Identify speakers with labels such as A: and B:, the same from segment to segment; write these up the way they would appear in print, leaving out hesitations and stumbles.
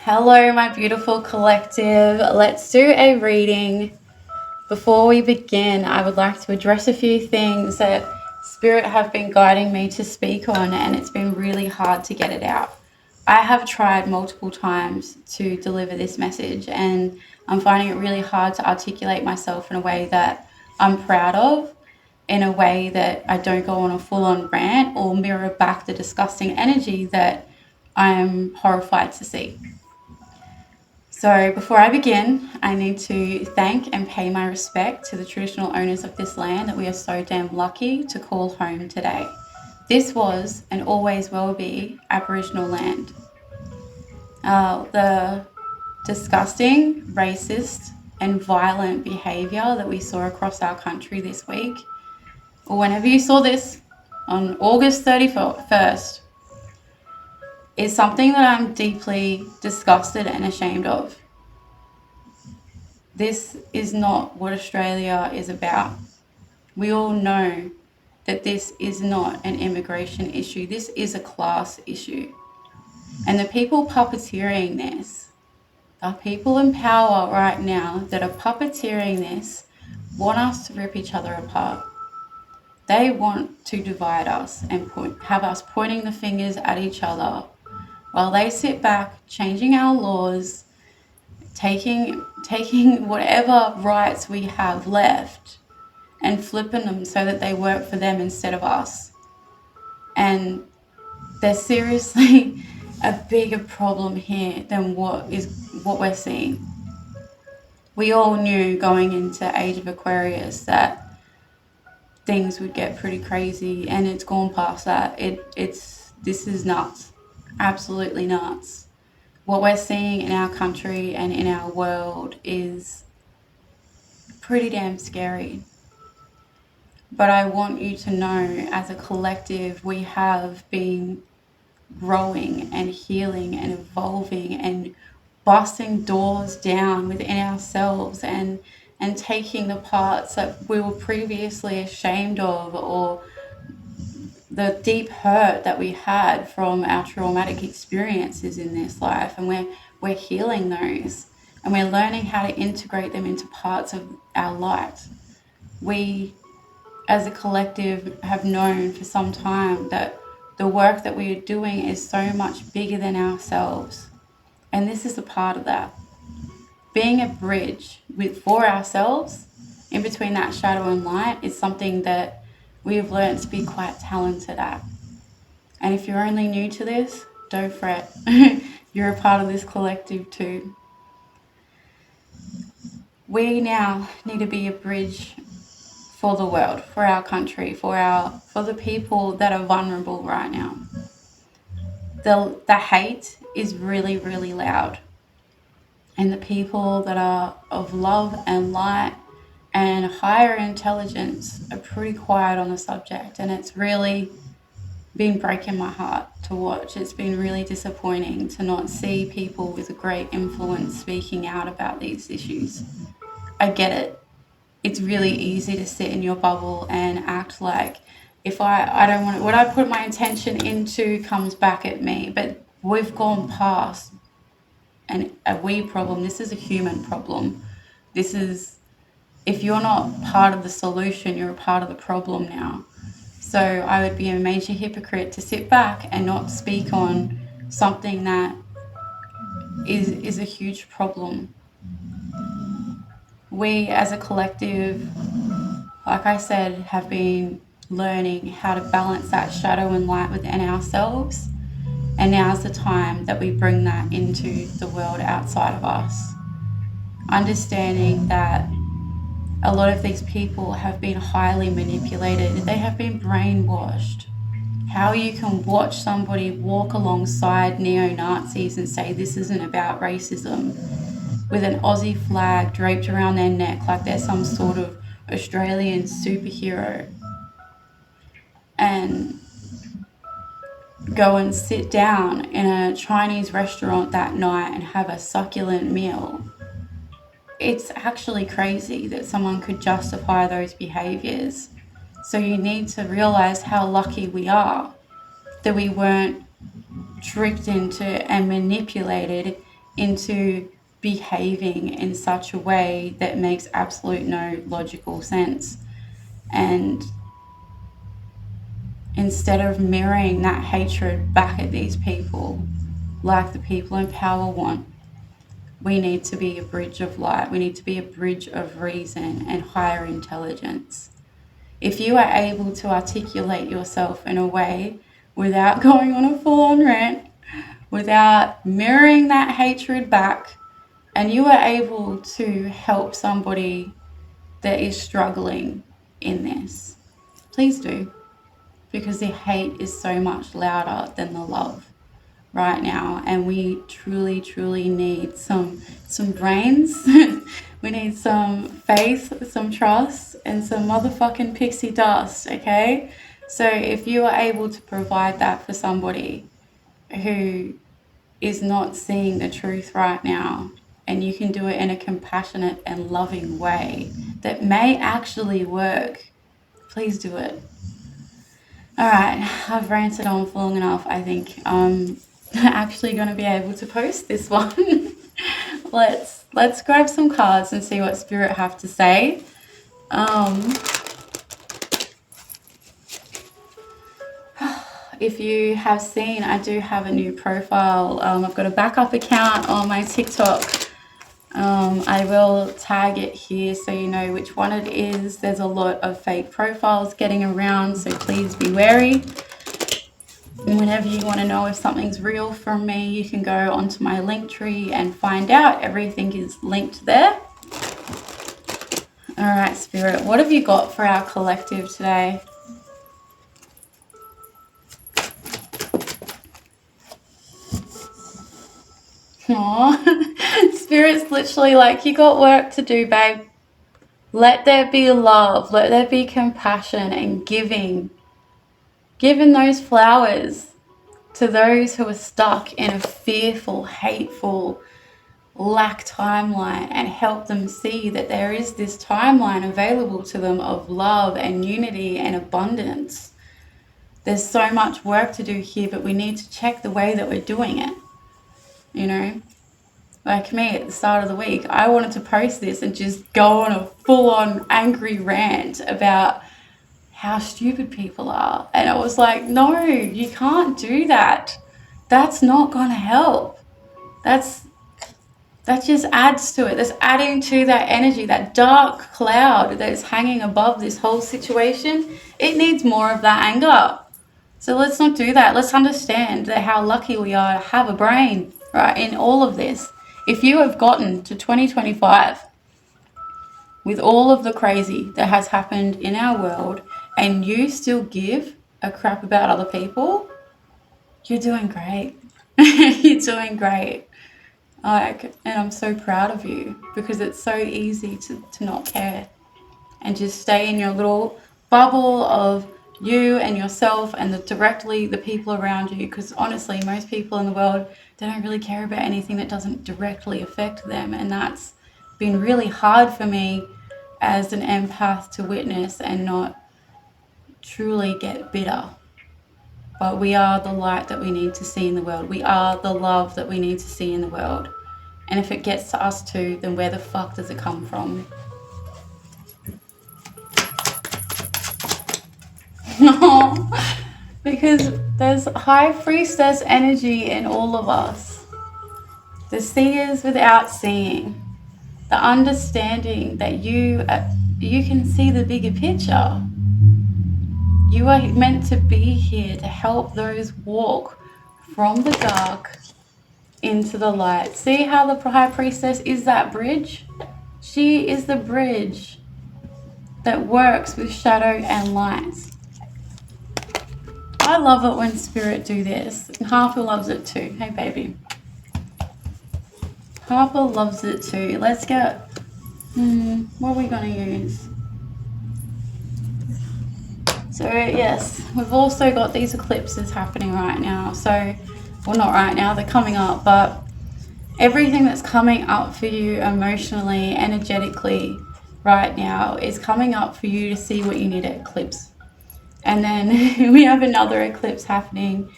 A: Hello, my beautiful collective. Let's do a reading. Before we begin, I would like to address a few things that Spirit have been guiding me to speak on, and it's been really hard to get it out. I have tried multiple times to deliver this message, and I'm finding it really hard to articulate myself in a way that I'm proud of, in a way that I don't go on a full-on rant or mirror back the disgusting energy that I'm horrified to see. So before I begin, I need to thank and pay my respect to the traditional owners of this land that we are so damn lucky to call home today. This was and always will be Aboriginal land. The disgusting, racist and violent behaviour that we saw across our country this week, or whenever you saw this on August 31st, is something that I'm deeply disgusted and ashamed of. This is not what Australia is about. We all know that this is not an immigration issue. This is a class issue. And the people puppeteering this, the people in power right now that are puppeteering this, want us to rip each other apart. They want to divide us and have us pointing the fingers at each other while they sit back, changing our laws, taking whatever rights we have left and flipping them so that they work for them instead of us. And there's seriously a bigger problem here than what we're seeing. We all knew going into Age of Aquarius that things would get pretty crazy, and it's gone past that. This is nuts. Absolutely nuts. What we're seeing in our country and in our world is pretty damn scary. But I want you to know, as a collective, we have been growing and healing and evolving and busting doors down within ourselves and taking the parts that we were previously ashamed of, or the deep hurt that we had from our traumatic experiences in this life, and we're healing those, and we're learning how to integrate them into parts of our light. We, as a collective, have known for some time that the work that we are doing is so much bigger than ourselves, and this is a part of that. Being a bridge for ourselves in between that shadow and light is something that we have learned to be quite talented at. And if you're only new to this, don't fret. You're a part of this collective too. We now need to be a bridge for the world, for our country, for the people that are vulnerable right now. The hate is really, really loud. And the people that are of love and light and higher intelligence are pretty quiet on the subject, and it's really been breaking my heart to watch. It's been really disappointing to not see people with a great influence speaking out about these issues. I get it. It's really easy to sit in your bubble and act like if I don't want it, what I put my intention into comes back at me. But we've gone past a we problem. This is a human problem. This is, if you're not part of the solution, you're a part of the problem now. So I would be a major hypocrite to sit back and not speak on something that is a huge problem. We as a collective, like I said, have been learning how to balance that shadow and light within ourselves. And now's the time that we bring that into the world outside of us. Understanding that a lot of these people have been highly manipulated. They have been brainwashed. How you can watch somebody walk alongside neo-Nazis and say this isn't about racism, with an Aussie flag draped around their neck like they're some sort of Australian superhero, and go and sit down in a Chinese restaurant that night and have a succulent meal. It's actually crazy that someone could justify those behaviors. So you need to realize how lucky we are that we weren't tricked into and manipulated into behaving in such a way that makes absolute no logical sense. And instead of mirroring that hatred back at these people, like the people in power want, we need to be a bridge of light. We need to be a bridge of reason and higher intelligence. If you are able to articulate yourself in a way without going on a full-on rant, without mirroring that hatred back, and you are able to help somebody that is struggling in this, please do. Because the hate is so much louder than the love right now, and we truly need some brains. We need some faith, some trust, and some motherfucking pixie dust, okay? So if you are able to provide that for somebody who is not seeing the truth right now, and you can do it in a compassionate and loving way that may actually work, please do it. All right, I've ranted on for long enough. I think I'm actually going to be able to post this one. Let's grab some cards and see what Spirit have to say. If you have seen, I do have a new profile. I've got a backup account on my TikTok. I will tag it here so you know which one it is. There's a lot of fake profiles getting around, so please be wary. And whenever you want to know if something's real from me, you can go onto my link tree and find out. Everything is linked there. All right, Spirit, what have you got for our collective today? Aww. Spirit's literally like, you got work to do, babe. Let there be love. Let there be compassion and giving. Giving those flowers to those who are stuck in a fearful, hateful, lack timeline, and help them see that there is this timeline available to them of love and unity and abundance. There's so much work to do here, but we need to check the way that we're doing it. You know, like me at the start of the week, I wanted to post this and just go on a full-on angry rant about how stupid people are. And I was like, no, you can't do that. That's not going to help. That just adds to it. That's adding to that energy, that dark cloud that is hanging above this whole situation. It needs more of that anger. So let's not do that. Let's understand that how lucky we are to have a brain, right, in all of this. If you have gotten to 2025 with all of the crazy that has happened in our world and you still give a crap about other people, you're doing great. You're doing great. And I'm so proud of you, because it's so easy to not care and just stay in your little bubble of you and yourself and directly the people around you, because honestly, most people in the world, they don't really care about anything that doesn't directly affect them. And that's been really hard for me as an empath to witness and not truly get bitter. But we are the light that we need to see in the world. We are the love that we need to see in the world. And if it gets to us too, then where the fuck does it come from? No, because there's high priestess energy in all of us. The seers without seeing. The understanding that you can see the bigger picture. You are meant to be here to help those walk from the dark into the light. See how the high priestess is that bridge? She is the bridge that works with shadow and light. I love it when Spirit do this. And Harper loves it too. Hey, baby. Harper loves it too. Let's get... what are we going to use? So, yes, we've also got these eclipses happening right now. So, well, not right now. They're coming up. But everything that's coming up for you emotionally, energetically right now is coming up for you to see what you need to eclipse. And then we have another eclipse happening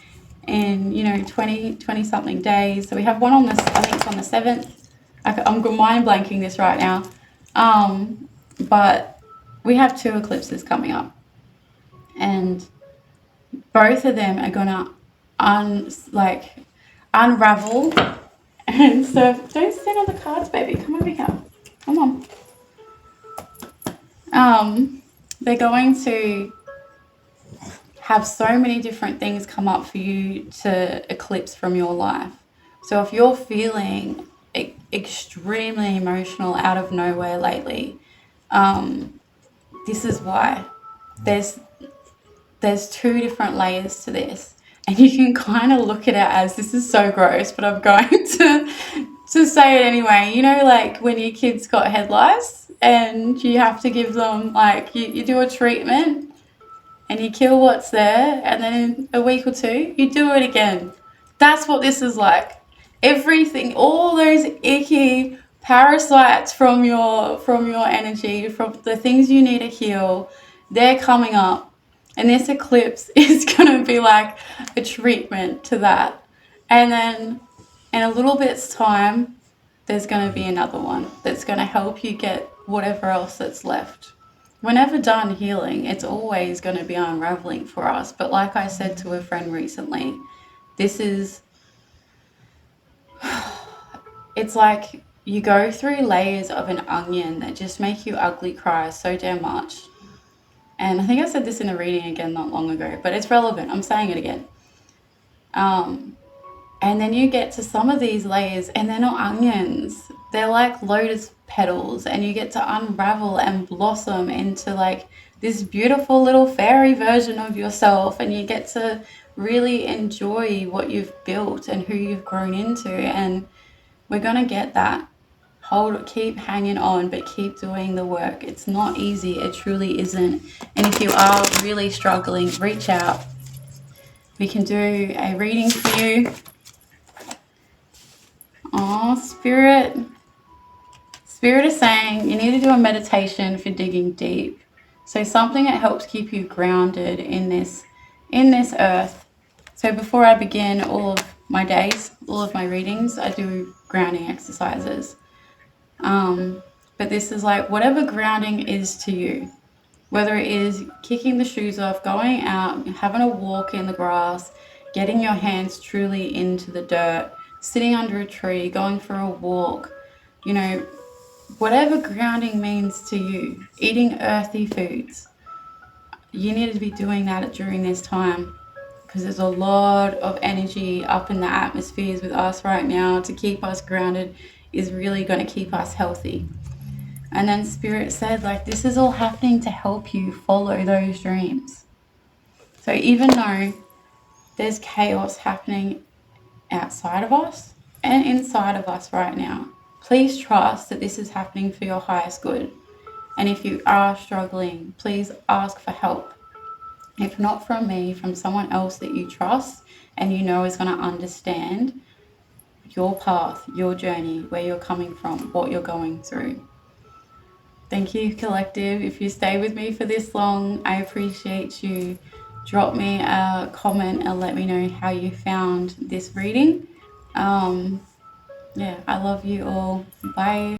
A: in 20 something days. So we have one on this, I think it's on the 7th. I'm mind blanking this right now. But we have 2 eclipses coming up, and both of them are gonna unravel. And so don't sit on the cards, baby. Come over here. Come on. They're going to have so many different things come up for you to eclipse from your life. So if you're feeling extremely emotional out of nowhere lately, this is why. There's 2 different layers to this, and you can kind of look at it as, this is so gross, but I'm going to say it anyway. Like when your kids got head lice and you have to give them, like, you do a treatment and you kill what's there, and then in a week or 2 you do it again. That's what this is like. Everything, all those icky parasites from your energy, from the things you need to heal, they're coming up. And this eclipse is going to be like a treatment to that. And then in a little bit's time, there's going to be another one that's going to help you get whatever else that's left. We're never done healing. It's always going to be unraveling for us. But like I said to a friend recently, it's like you go through layers of an onion that just make you ugly cry so damn much. And I think I said this in a reading again not long ago, but it's relevant. I'm saying it again. And then you get to some of these layers and they're not onions. They're like lotus petals, and you get to unravel and blossom into like this beautiful little fairy version of yourself, and you get to really enjoy what you've built and who you've grown into. And we're going to get that. Keep hanging on, but keep doing the work. It's not easy. It truly isn't. And if you are really struggling, reach out. We can do a reading for you. Oh, Spirit is saying you need to do a meditation if you're digging deep. So something that helps keep you grounded in this earth. So before I begin all of my days, all of my readings, I do grounding exercises. But this is like whatever grounding is to you, whether it is kicking the shoes off, going out, having a walk in the grass, getting your hands truly into the dirt, sitting under a tree, going for a walk, whatever grounding means to you, eating earthy foods, you need to be doing that during this time, because there's a lot of energy up in the atmospheres with us right now. To keep us grounded is really going to keep us healthy. And then Spirit said, like, this is all happening to help you follow those dreams. So even though there's chaos happening outside of us and inside of us right now, please trust that this is happening for your highest good. And if you are struggling, please ask for help. If not from me, from someone else that you trust and is going to understand your path, your journey, where you're coming from, what you're going through. Thank you, collective. If you stay with me for this long, I appreciate you. Drop me a comment and let me know how you found this reading. I love you all. Bye.